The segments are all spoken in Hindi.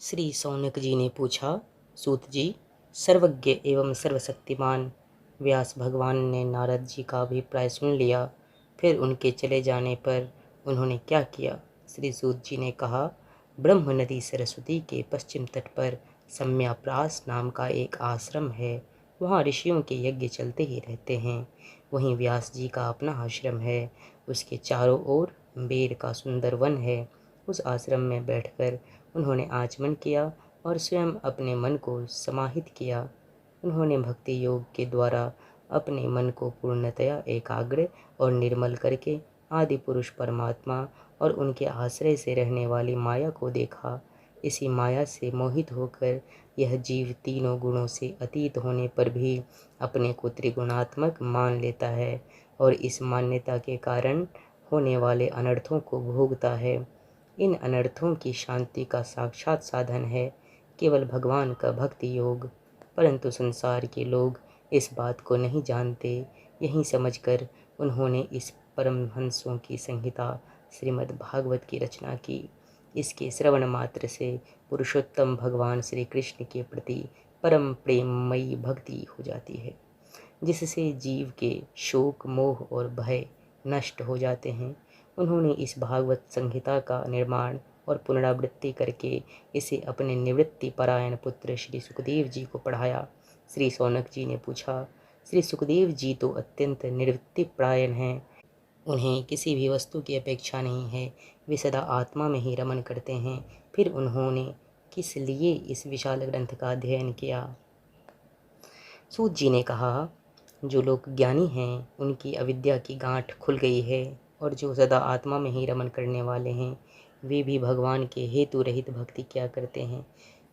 श्री सौनक जी ने पूछा, सूत जी, सर्वज्ञ एवं सर्वशक्तिमान व्यास भगवान ने नारद जी का अभिप्राय सुन लिया, फिर उनके चले जाने पर उन्होंने क्या किया? श्री सूत जी ने कहा, ब्रह्म नदी सरस्वती के पश्चिम तट पर सम्याप्रास नाम का एक आश्रम है। वहाँ ऋषियों के यज्ञ चलते ही रहते हैं। वहीं व्यास जी का अपना आश्रम है। उसके चारों ओर बेर का सुंदर वन है। उस आश्रम में बैठकर उन्होंने आचमन किया और स्वयं अपने मन को समाहित किया। उन्होंने भक्ति योग के द्वारा अपने मन को पूर्णतया एकाग्र और निर्मल करके आदि पुरुष परमात्मा और उनके आश्रय से रहने वाली माया को देखा। इसी माया से मोहित होकर यह जीव तीनों गुणों से अतीत होने पर भी अपने को त्रिगुणात्मक मान लेता है और इस मान्यता के कारण होने वाले अनर्थों को भोगता है। इन अनर्थों की शांति का साक्षात साधन है केवल भगवान का भक्ति योग। परंतु संसार के लोग इस बात को नहीं जानते। यही समझकर उन्होंने इस परमहंसों की संहिता श्रीमद् भागवत की रचना की। इसके श्रवण मात्र से पुरुषोत्तम भगवान श्री कृष्ण के प्रति परम प्रेममयी भक्ति हो जाती है, जिससे जीव के शोक मोह और भय नष्ट हो जाते हैं। उन्होंने इस भागवत संहिता का निर्माण और पुनरावृत्ति करके इसे अपने निवृत्ति परायण पुत्र श्री सुखदेव जी को पढ़ाया। श्री सौनक जी ने पूछा, श्री सुखदेव जी तो अत्यंत निवृत्ति परायण हैं। उन्हें किसी भी वस्तु की अपेक्षा नहीं है। वे सदा आत्मा में ही रमन करते हैं। फिर उन्होंने किस लिए इस विशाल ग्रंथ का अध्ययन किया? सूत जी ने कहा, जो लोग ज्ञानी हैं उनकी अविद्या की गांठ खुल गई है, और जो सदा आत्मा में ही रमन करने वाले हैं वे भी भगवान के हेतु रहित भक्ति क्या करते हैं,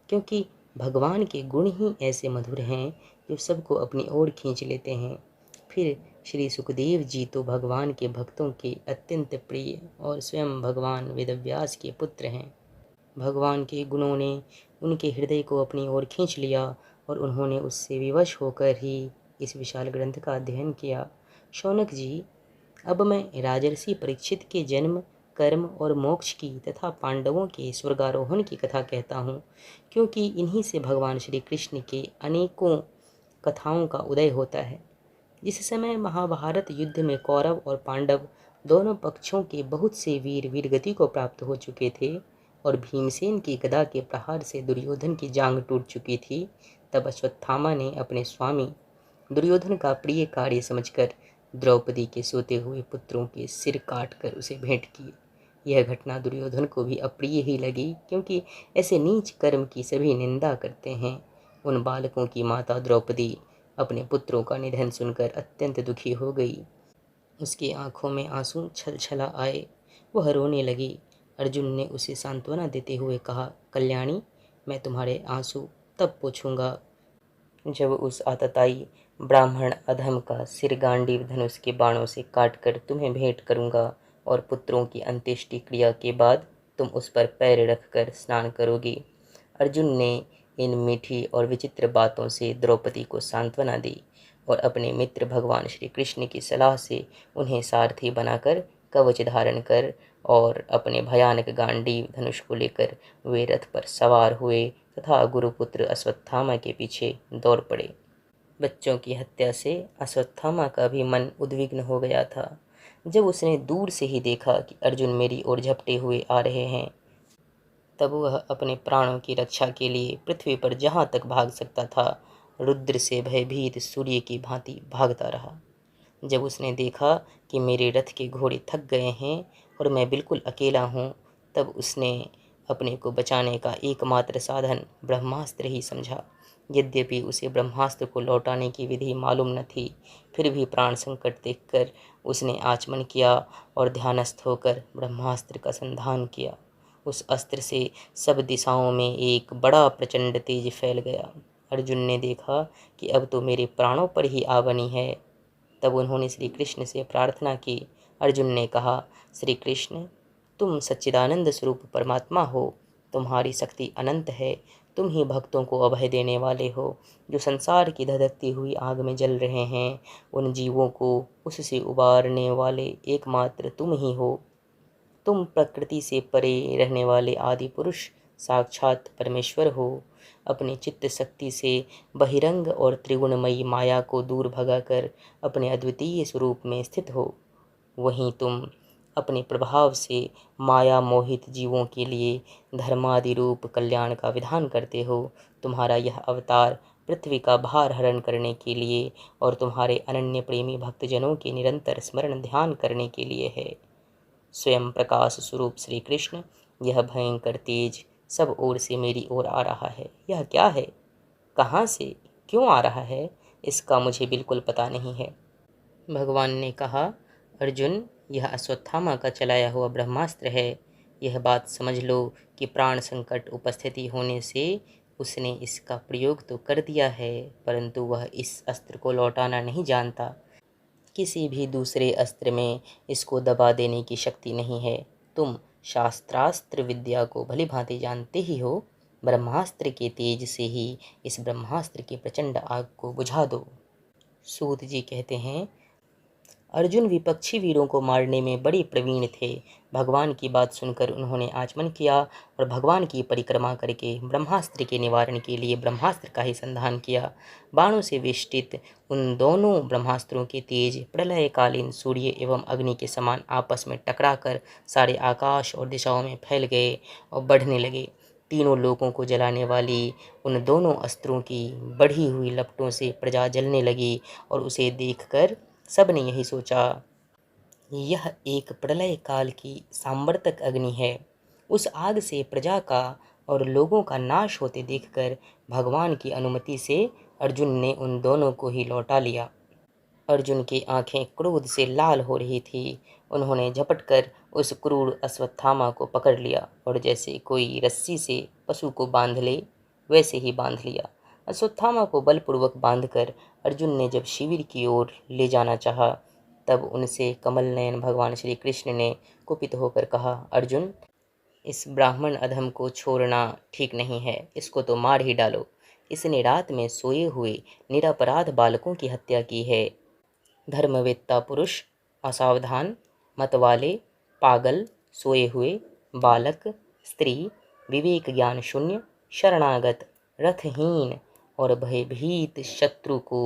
क्योंकि भगवान के गुण ही ऐसे मधुर हैं जो सबको अपनी ओर खींच लेते हैं। फिर श्री सुखदेव जी तो भगवान के भक्तों के अत्यंत प्रिय और स्वयं भगवान वेदव्यास के पुत्र हैं। भगवान के गुणों ने उनके हृदय को अपनी ओर खींच लिया और उन्होंने उससे विवश होकर ही इस विशाल ग्रंथ का अध्ययन किया। शौनक जी, अब मैं राजर्षि परीक्षित के जन्म, कर्म और मोक्ष की तथा पांडवों के स्वर्गारोहण की कथा कहता हूँ, क्योंकि इन्हीं से भगवान श्री कृष्ण के अनेकों कथाओं का उदय होता है। जिस समय महाभारत युद्ध में कौरव और पांडव दोनों पक्षों के बहुत से वीर वीरगति को प्राप्त हो चुके थे और भीमसेन की गदा के प्रहार से दुर्योधन की जांघ टूट चुकी थी, तब अश्वत्थामा ने अपने स्वामी दुर्योधन का प्रिय कार्य समझकर द्रौपदी के सोते हुए पुत्रों के सिर काटकर उसे भेंट किए। यह घटना दुर्योधन को भी अप्रिय ही लगी, क्योंकि ऐसे नीच कर्म की सभी निंदा करते हैं। उन बालकों की माता द्रौपदी अपने पुत्रों का निधन सुनकर अत्यंत दुखी हो गई। उसकी आंखों में आंसू छलछला आए। वह रोने लगी। अर्जुन ने उसे सांत्वना देते हुए कहा, कल्याणी, मैं तुम्हारे आंसू तब पोंछूंगा जब उस आतताई ब्राह्मण अधम का सिर गांडीव धनुष के बाणों से काटकर तुम्हें भेंट करूंगा, और पुत्रों की अंत्येष्टि क्रिया के बाद तुम उस पर पैर रखकर स्नान करोगी। अर्जुन ने इन मीठी और विचित्र बातों से द्रौपदी को सांत्वना दी और अपने मित्र भगवान श्री कृष्ण की सलाह से उन्हें सारथी बनाकर कवच धारण कर और अपने भयानक गांडीव धनुष को लेकर वे रथ पर सवार हुए तथा गुरुपुत्र अश्वत्थामा के पीछे दौड़ पड़े। बच्चों की हत्या से अश्वत्थामा का भी मन उद्विग्न हो गया था। जब उसने दूर से ही देखा कि अर्जुन मेरी ओर झपटे हुए आ रहे हैं, तब वह अपने प्राणों की रक्षा के लिए पृथ्वी पर जहाँ तक भाग सकता था रुद्र से भयभीत सूर्य की भांति भागता रहा। जब उसने देखा कि मेरे रथ के घोड़े थक गए हैं और मैं बिल्कुल अकेला हूँ, तब उसने अपने को बचाने का एकमात्र साधन ब्रह्मास्त्र ही समझा। यद्यपि उसे ब्रह्मास्त्र को लौटाने की विधि मालूम न थी, फिर भी प्राण संकट देखकर उसने आचमन किया और ध्यानस्थ होकर ब्रह्मास्त्र का संधान किया। उस अस्त्र से सब दिशाओं में एक बड़ा प्रचंड तेज फैल गया। अर्जुन ने देखा कि अब तो मेरे प्राणों पर ही आ बनी है। तब उन्होंने श्री कृष्ण से प्रार्थना की। अर्जुन ने कहा, श्री कृष्ण, तुम सच्चिदानंद स्वरूप परमात्मा हो। तुम्हारी शक्ति अनंत है। तुम ही भक्तों को अभय देने वाले हो। जो संसार की धधकती हुई आग में जल रहे हैं, उन जीवों को उससे उबारने वाले एकमात्र तुम ही हो। तुम प्रकृति से परे रहने वाले आदि पुरुष साक्षात परमेश्वर हो। अपनी चित्त शक्ति से बहिरंग और त्रिगुणमयी माया को दूर भगाकर अपने अद्वितीय स्वरूप में स्थित हो। वहीं तुम अपने प्रभाव से माया मोहित जीवों के लिए धर्मादि रूप कल्याण का विधान करते हो। तुम्हारा यह अवतार पृथ्वी का भार हरण करने के लिए और तुम्हारे अनन्य प्रेमी भक्तजनों के निरंतर स्मरण ध्यान करने के लिए है। स्वयं प्रकाश स्वरूप श्री कृष्ण, यह भयंकर तेज सब ओर से मेरी ओर आ रहा है। यह क्या है, कहाँ से, क्यों आ रहा है, इसका मुझे बिल्कुल पता नहीं है। भगवान ने कहा, अर्जुन, यह अश्वत्थामा का चलाया हुआ ब्रह्मास्त्र है। यह बात समझ लो कि प्राण संकट उपस्थिति होने से उसने इसका प्रयोग तो कर दिया है, परंतु वह इस अस्त्र को लौटाना नहीं जानता। किसी भी दूसरे अस्त्र में इसको दबा देने की शक्ति नहीं है। तुम शास्त्रास्त्र विद्या को भली भांति जानते ही हो। ब्रह्मास्त्र के तेज से ही इस ब्रह्मास्त्र की प्रचंड आग को बुझा दो। सूत जी कहते हैं, अर्जुन विपक्षी वीरों को मारने में बड़े प्रवीण थे। भगवान की बात सुनकर उन्होंने आचमन किया और भगवान की परिक्रमा करके ब्रह्मास्त्र के निवारण के लिए ब्रह्मास्त्र का ही संधान किया। बाणों से वेष्टित उन दोनों ब्रह्मास्त्रों के तेज प्रलयकालीन सूर्य एवं अग्नि के समान आपस में टकराकर सारे आकाश और दिशाओं में फैल गए और बढ़ने लगे। तीनों लोगों को जलाने वाली उन दोनों अस्त्रों की बढ़ी हुई लपटों से प्रजा जलने लगी और उसे देखकर सबने यही सोचा, यह एक प्रलय काल की सांवर्तक अग्नि है। उस आग से प्रजा का और लोगों का नाश होते देखकर भगवान की अनुमति से अर्जुन ने उन दोनों को ही लौटा लिया। अर्जुन की आंखें क्रोध से लाल हो रही थी। उन्होंने झपटकर उस क्रूर अश्वत्थामा को पकड़ लिया और जैसे कोई रस्सी से पशु को बांध ले वैसे ही बांध लिया। अश्वत्थामा को बलपूर्वक बांधकर अर्जुन ने जब शिविर की ओर ले जाना चाहा, तब उनसे कमल नयन भगवान श्री कृष्ण ने कुपित होकर कहा, अर्जुन, इस ब्राह्मण अधम को छोड़ना ठीक नहीं है, इसको तो मार ही डालो। इसने रात में सोए हुए निरपराध बालकों की हत्या की है। धर्मवेत्ता पुरुष, असावधान, मतवाले, पागल, सोए हुए, बालक, स्त्री, विवेक ज्ञान शून्य, शरणागत, रथहीन और भयभीत शत्रु को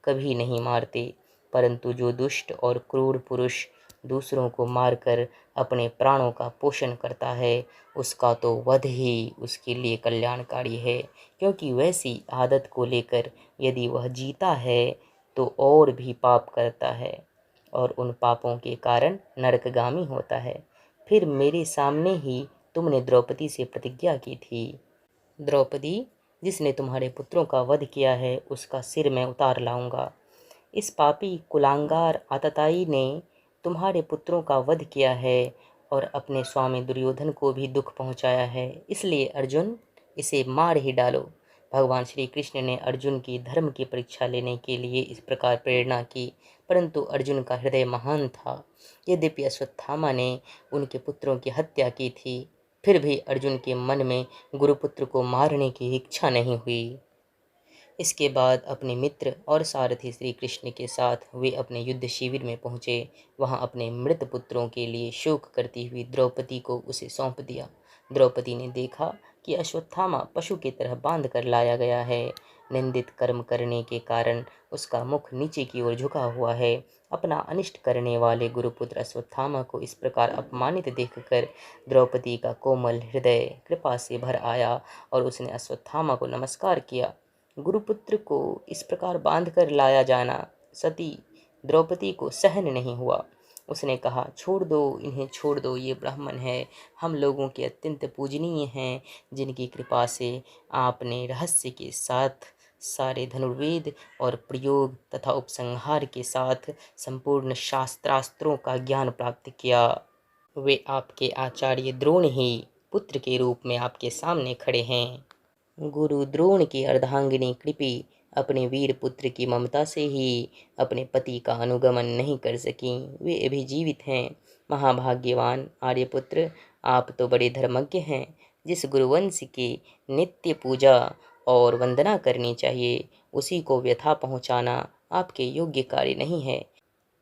कभी नहीं मारते, परंतु जो दुष्ट और क्रूर पुरुष दूसरों को मारकर अपने प्राणों का पोषण करता है, उसका तो वध ही उसके लिए कल्याणकारी है, क्योंकि वैसी आदत को लेकर यदि वह जीता है तो और भी पाप करता है और उन पापों के कारण नरकगामी होता है। फिर मेरे सामने ही तुमने द्रौपदी से प्रतिज्ञा की थी, द्रौपदी, जिसने तुम्हारे पुत्रों का वध किया है उसका सिर मैं उतार लाऊंगा। इस पापी कुलांगार आतताई ने तुम्हारे पुत्रों का वध किया है और अपने स्वामी दुर्योधन को भी दुख पहुंचाया है, इसलिए अर्जुन, इसे मार ही डालो। भगवान श्री कृष्ण ने अर्जुन की धर्म की परीक्षा लेने के लिए इस प्रकार प्रेरणा की, परंतु अर्जुन का हृदय महान था। यद्यपि अश्वत्थामा ने उनके पुत्रों की हत्या की थी, फिर भी अर्जुन के मन में गुरुपुत्र को मारने की इच्छा नहीं हुई। इसके बाद अपने मित्र और सारथी श्री कृष्ण के साथ वे अपने युद्ध शिविर में पहुँचे। वहाँ अपने मृत पुत्रों के लिए शोक करती हुई द्रौपदी को उसे सौंप दिया। द्रौपदी ने देखा कि अश्वत्थामा पशु की तरह बांध कर लाया गया है। निंदित कर्म करने के कारण उसका मुख नीचे की ओर झुका हुआ है। अपना अनिष्ट करने वाले गुरुपुत्र अश्वत्थामा को इस प्रकार अपमानित देखकर द्रौपदी का कोमल हृदय कृपा से भर आया और उसने अश्वत्थामा को नमस्कार किया। गुरुपुत्र को इस प्रकार बांध कर लाया जाना सती द्रौपदी को सहन नहीं हुआ। उसने कहा, छोड़ दो, इन्हें छोड़ दो, ये ब्राह्मण है, हम लोगों के अत्यंत पूजनीय हैं, जिनकी कृपा से आपने रहस्य के साथ सारे धनुर्वेद और प्रयोग तथा उपसंहार के साथ संपूर्ण शास्त्रास्त्रों का ज्ञान प्राप्त किया। वे आपके आचार्य द्रोण ही पुत्र के रूप में आपके सामने खड़े हैं। गुरु द्रोण की अर्धांगिनी कृपि अपने वीर पुत्र की ममता से ही अपने पति का अनुगमन नहीं कर सकीं। वे अभी जीवित हैं। महाभाग्यवान आर्यपुत्र, आप तो बड़े धर्मज्ञ हैं। जिस गुरुवंश की नित्य पूजा और वंदना करनी चाहिए, उसी को व्यथा पहुंचाना आपके योग्य कार्य नहीं है।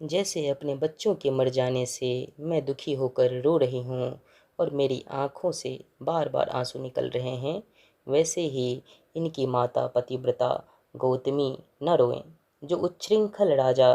जैसे अपने बच्चों के मर जाने से मैं दुखी होकर रो रही हूँ, और मेरी आँखों से बार बार आंसू निकल रहे हैं, वैसे ही इनकी माता पतिव्रता गौतमी न रोएं। जो उच्छृंखल राजा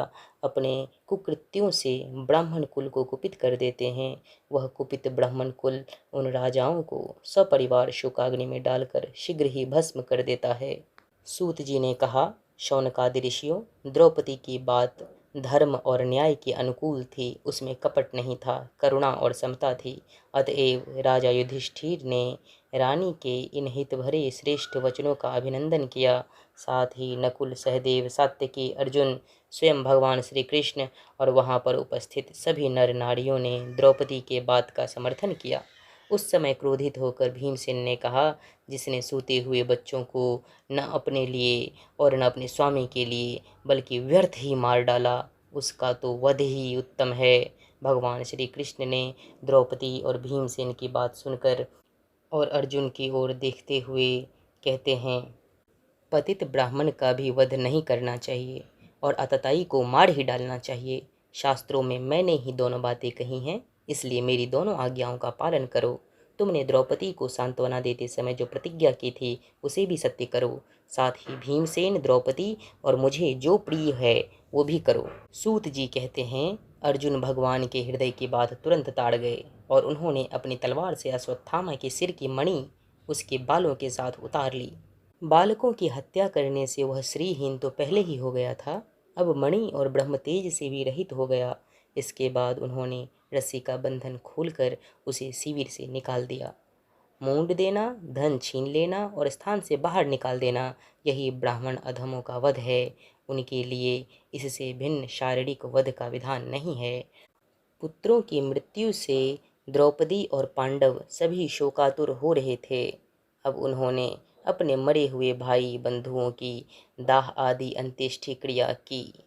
अपने कुकृत्यों से ब्राह्मण कुल को कुपित कर देते हैं, वह कुपित ब्राह्मण कुल उन राजाओं को सपरिवार शोकाग्नि में डालकर शीघ्र ही भस्म कर देता है। सूत जी ने कहा, शौनकादि ऋषियों, द्रौपदी की बात धर्म और न्याय के अनुकूल थी, उसमें कपट नहीं था, करुणा और समता थी। अतएव राजा युधिष्ठिर ने रानी के इन हित भरे श्रेष्ठ वचनों का अभिनंदन किया। साथ ही नकुल, सहदेव, सात्यकी, अर्जुन, स्वयं भगवान श्री कृष्ण और वहाँ पर उपस्थित सभी नर नारियों ने द्रौपदी के बात का समर्थन किया। उस समय क्रोधित होकर भीमसेन ने कहा, जिसने सूते हुए बच्चों को न अपने लिए और न अपने स्वामी के लिए बल्कि व्यर्थ ही मार डाला, उसका तो वध ही उत्तम है। भगवान श्री कृष्ण ने द्रौपदी और भीमसेन की बात सुनकर और अर्जुन की ओर देखते हुए कहते हैं, पतित ब्राह्मण का भी वध नहीं करना चाहिए और आतताई को मार ही डालना चाहिए। शास्त्रों में मैंने ही दोनों बातें कही हैं, इसलिए मेरी दोनों आज्ञाओं का पालन करो। तुमने द्रौपदी को सांत्वना देते समय जो प्रतिज्ञा की थी, उसे भी सत्य करो। साथ ही भीमसेन, द्रौपदी और मुझे जो प्रिय है वो भी करो। सूत जी कहते हैं, अर्जुन भगवान के हृदय की बात तुरंत ताड़ गए और उन्होंने अपनी तलवार से अश्वत्थामा के सिर की मणि उसके बालों के साथ उतार ली। बालकों की हत्या करने से वह श्रीहीन तो पहले ही हो गया था, अब मणि और ब्रह्मतेज से भी रहित हो गया। इसके बाद उन्होंने रस्सी का बंधन खोलकर उसे शिविर से निकाल दिया। मूंड देना, धन छीन लेना और स्थान से बाहर निकाल देना, यही ब्राह्मण अधमों का वध है। उनके लिए इससे भिन्न शारीरिक वध का विधान नहीं है। पुत्रों की मृत्यु से द्रौपदी और पांडव सभी शोकातुर हो रहे थे। अब उन्होंने अपने मरे हुए भाई बंधुओं की दाह आदि अंत्येष्टि क्रिया की।